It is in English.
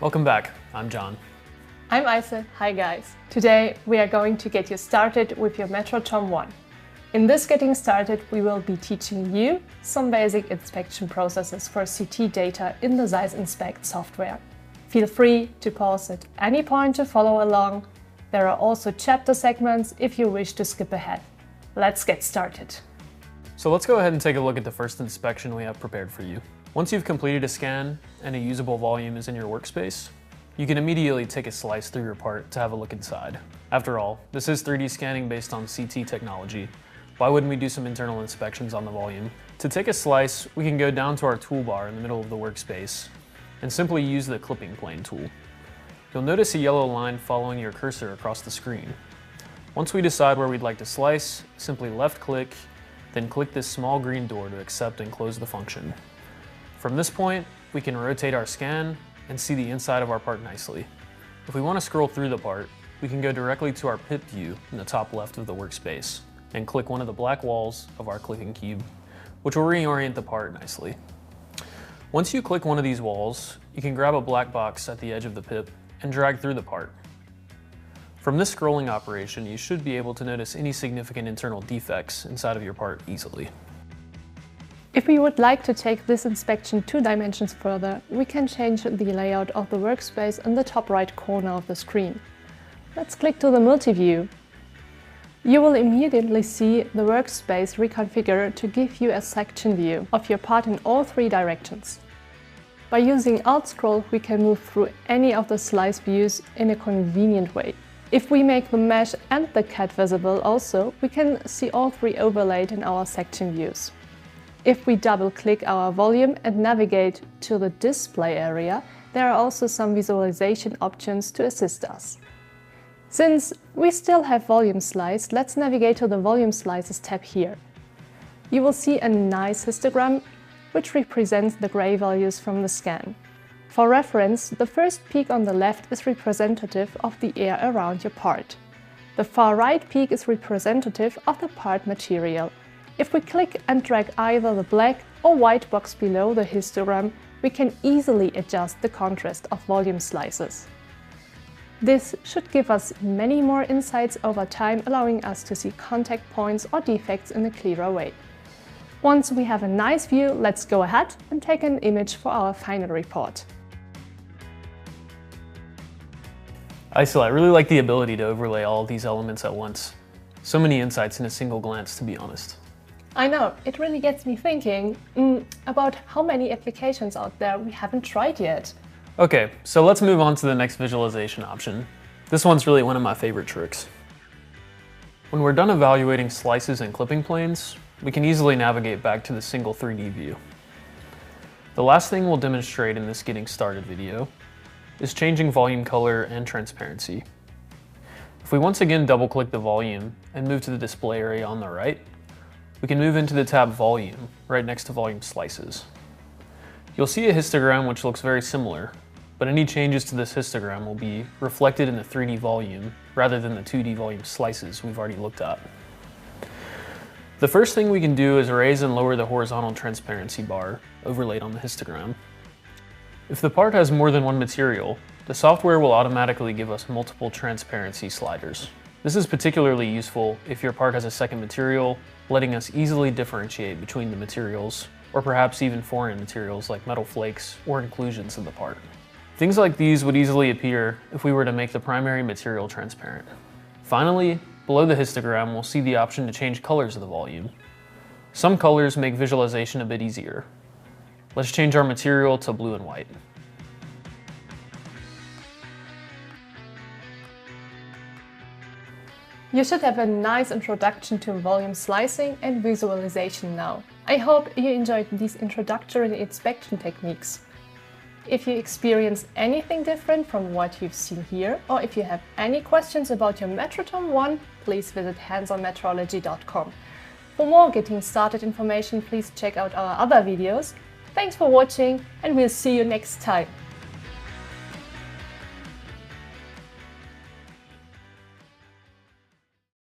Welcome back, I'm John. I'm Isa. Hi guys. Today we are going to get you started with your Metrotom 1. In this Getting Started we will be teaching you some basic inspection processes for CT data in the ZEISS Inspect software. Feel free to pause at any point to follow along. There are also chapter segments if you wish to skip ahead. Let's get started. So let's go ahead and take a look at the first inspection we have prepared for you. Once you've completed a scan and a usable volume is in your workspace, you can immediately take a slice through your part to have a look inside. After all, this is 3D scanning based on CT technology. Why wouldn't we do some internal inspections on the volume? To take a slice, we can go down to our toolbar in the middle of the workspace and simply use the clipping plane tool. You'll notice a yellow line following your cursor across the screen. Once we decide where we'd like to slice, simply left-click, then click this small green door to accept and close the function. From this point, we can rotate our scan and see the inside of our part nicely. If we want to scroll through the part, we can go directly to our pip view in the top left of the workspace and click one of the black walls of our clicking cube, which will reorient the part nicely. Once you click one of these walls, you can grab a black box at the edge of the pip and drag through the part. From this scrolling operation, you should be able to notice any significant internal defects inside of your part easily. If we would like to take this inspection 2 dimensions further, we can change the layout of the workspace in the top right corner of the screen. Let's click to the multi-view. You will immediately see the workspace reconfigured to give you a section view of your part in all 3 directions. By using Alt-Scroll, we can move through any of the slice views in a convenient way. If we make the mesh and the CAD visible also, we can see all 3 overlaid in our section views. If we double-click our volume and navigate to the display area, there are also some visualization options to assist us. Since we still have volume sliced, let's navigate to the Volume Slices tab here. You will see a nice histogram which represents the gray values from the scan. For reference, the first peak on the left is representative of the air around your part. The far right peak is representative of the part material. If we click and drag either the black or white box below the histogram, we can easily adjust the contrast of volume slices. This should give us many more insights over time, allowing us to see contact points or defects in a clearer way. Once we have a nice view, let's go ahead and take an image for our final report. Isa, I really like the ability to overlay all of these elements at once. So many insights in a single glance, to be honest. I know, it really gets me thinking about how many applications out there we haven't tried yet. Okay, so let's move on to the next visualization option. This one's really one of my favorite tricks. When we're done evaluating slices and clipping planes, we can easily navigate back to the single 3D view. The last thing we'll demonstrate in this Getting Started video is changing volume color and transparency. If we once again double-click the volume and move to the display area on the right, we can move into the tab Volume, right next to Volume Slices. You'll see a histogram which looks very similar, but any changes to this histogram will be reflected in the 3D volume rather than the 2D volume slices we've already looked at. The first thing we can do is raise and lower the horizontal transparency bar overlaid on the histogram. If the part has more than one material, the software will automatically give us multiple transparency sliders. This is particularly useful if your part has a second material, letting us easily differentiate between the materials, or perhaps even foreign materials like metal flakes or inclusions in the part. Things like these would easily appear if we were to make the primary material transparent. Finally, below the histogram, we'll see the option to change colors of the volume. Some colors make visualization a bit easier. Let's change our material to blue and white. You should have a nice introduction to volume slicing and visualization now. I hope you enjoyed these introductory inspection techniques. If you experience anything different from what you've seen here, or if you have any questions about your Metrotom 1, please visit handsonmetrology.com. For more Getting Started information, please check out our other videos. Thanks for watching, and we'll see you next time.